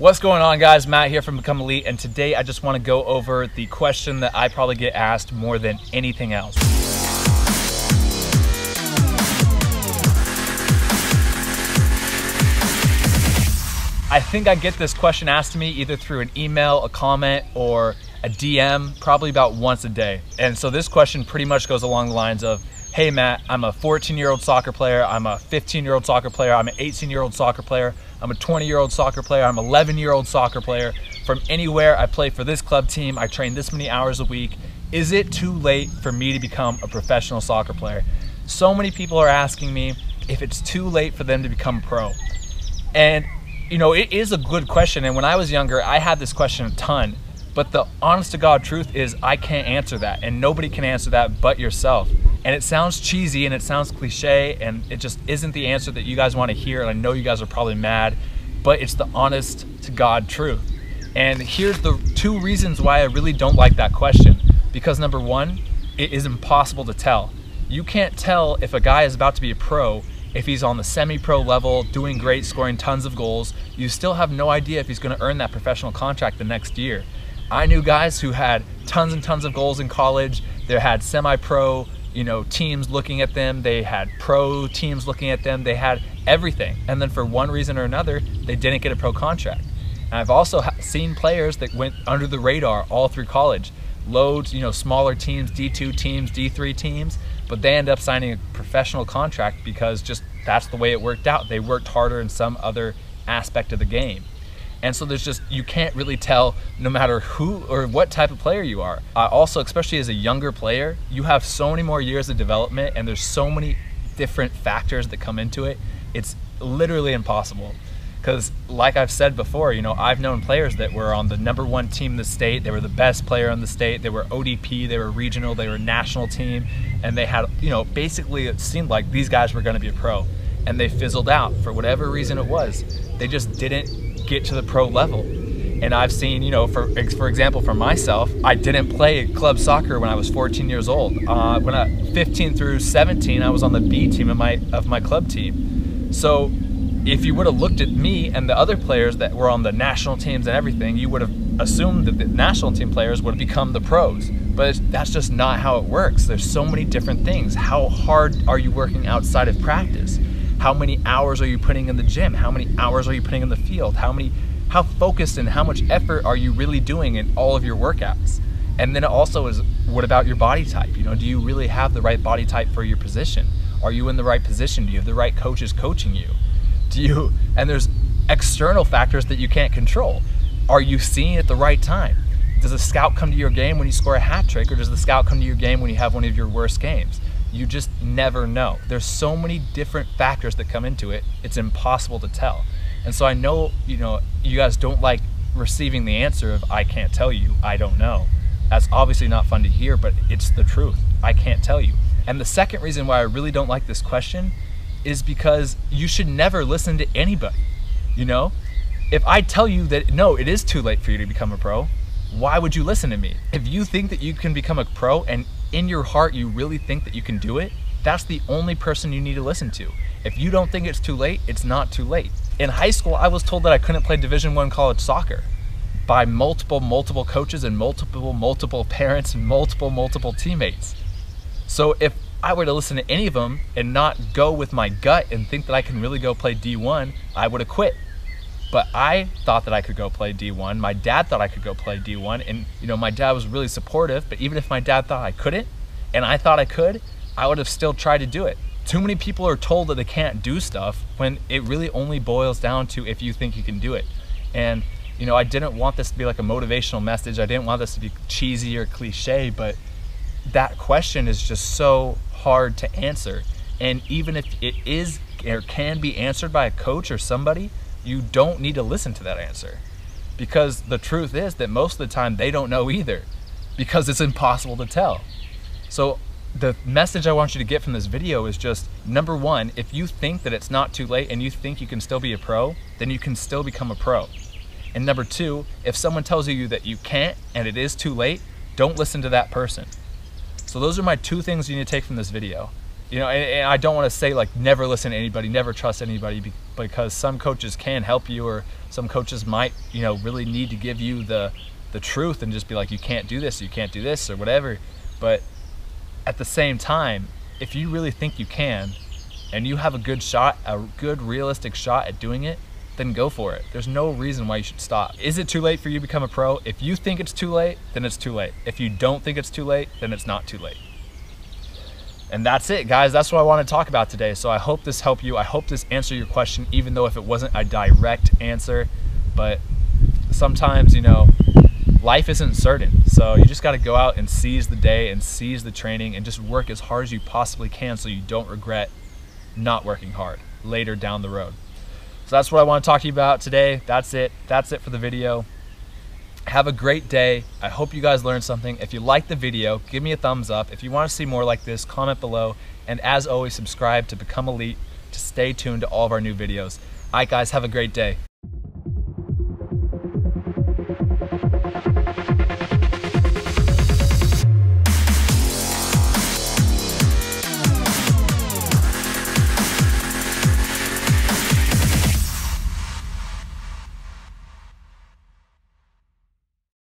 What's going on, guys? Matt here from Become Elite, and today I just want to go over the question that I probably get asked more than anything else. I think I get this question asked to me either through an email, a comment, or a DM probably about once a day. And so this question pretty much goes along the lines of, hey Matt, I'm a 14-year-old soccer player, I'm a 15-year-old soccer player, I'm an 18-year-old soccer player, I'm a 20-year-old soccer player, I'm an 11-year-old soccer player. From anywhere, I play for this club team, I train this many hours a week. Is it too late for me to become a professional soccer player? So many people are asking me if it's too late for them to become pro. And you know, it is a good question, and when I was younger, I had this question a ton, but the honest to God truth is I can't answer that, and nobody can answer that but yourself. And it sounds cheesy and it sounds cliche, and it just isn't the answer that you guys want to hear, and I know you guys are probably mad, but it's the honest to God truth. And here's the two reasons why I really don't like that question. Because number one, it is impossible to tell. You can't tell if a guy is about to be a pro if he's on the semi-pro level, doing great, scoring tons of goals. You still have no idea if he's going to earn that professional contract the next year. I knew guys who had tons and tons of goals in college. They had semi-pro, teams looking at them. They had pro teams looking at them. They had everything. And then for one reason or another, they didn't get a pro contract. And I've also seen players that went under the radar all through college. Loads, smaller teams, D2 teams, D3 teams, but they end up signing a professional contract because just that's the way it worked out. They worked harder in some other aspect of the game. And so you can't really tell no matter who or what type of player you are. Also, especially as a younger player, you have so many more years of development and there's so many different factors that come into it. It's literally impossible. Because like I've said before, I've known players that were on the #1 team in the state. They were the best player in the state. They were ODP, they were regional, they were national team. And they had, basically it seemed like these guys were going to be a pro. And they fizzled out for whatever reason it was. They just didn't get to the pro level. And I've seen, for example, for myself, I didn't play club soccer when I was 14 years old. When I 15 through 17, I was on the B team of my club team. So if you would have looked at me and the other players that were on the national teams and everything, you would have assumed that the national team players would have become the pros. But that's just not how it works. There's so many different things. How hard are you working outside of practice? How many hours are you putting in the gym? How many hours are you putting in the field? How focused and how much effort are you really doing in all of your workouts? And then it also is, what about your body type? Do you really have the right body type for your position? Are you in the right position? Do you have the right coaches coaching you? And there's external factors that you can't control. Are you seeing it at the right time? Does a scout come to your game when you score a hat trick, or does the scout come to your game when you have one of your worst games? You just never know. There's so many different factors that come into it, it's impossible to tell. And so I know, you guys don't like receiving the answer of, I can't tell you, I don't know. That's obviously not fun to hear, but it's the truth. I can't tell you. And the second reason why I really don't like this question is because you should never listen to anybody. If I tell you that, no, it is too late for you to become a pro, why would you listen to me? If you think that you can become a pro and in your heart you really think that you can do it, that's the only person you need to listen to. If you don't think it's too late, it's not too late. In high school, I was told that I couldn't play Division I college soccer by multiple coaches and multiple parents and multiple teammates. So if I were to listen to any of them and not go with my gut and think that I can really go play D1, I would have quit. But I thought that I could go play D1. My dad thought I could go play D1. And my dad was really supportive, but even if my dad thought I couldn't, and I thought I could, I would have still tried to do it. Too many people are told that they can't do stuff when it really only boils down to if you think you can do it. And I didn't want this to be like a motivational message. I didn't want this to be cheesy or cliche, but that question is just so hard to answer. And even if it is or can be answered by a coach or somebody, you don't need to listen to that answer, because the truth is that most of the time they don't know either, because it's impossible to tell. So the message I want you to get from this video is just, number one, if you think that it's not too late and you think you can still be a pro, then you can still become a pro. And number two, if someone tells you that you can't and it is too late, don't listen to that person. So those are my two things you need to take from this video. You know, and I don't want to say like never listen to anybody, never trust anybody, because some coaches can help you, or some coaches might, you know, really need to give you the truth and just be like, you can't do this, you can't do this, or whatever. But at the same time, if you really think you can, and you have a good shot, a good realistic shot at doing it, then go for it. There's no reason why you should stop. Is it too late for you to become a pro? If you think it's too late, then it's too late. If you don't think it's too late, then it's not too late. And that's it, guys. That's what I want to talk about today. So I hope this helped you. I hope this answered your question, even though if it wasn't a direct answer. But sometimes, you know, life isn't certain. So you just got to go out and seize the day and seize the training and just work as hard as you possibly can so you don't regret not working hard later down the road. So that's what I want to talk to you about today. That's it. That's it for the video. Have a great day. I hope you guys learned something. If you liked the video, give me a thumbs up. If you want to see more like this, comment below. And as always, subscribe to Become Elite to stay tuned to all of our new videos. All right, guys, have a great day.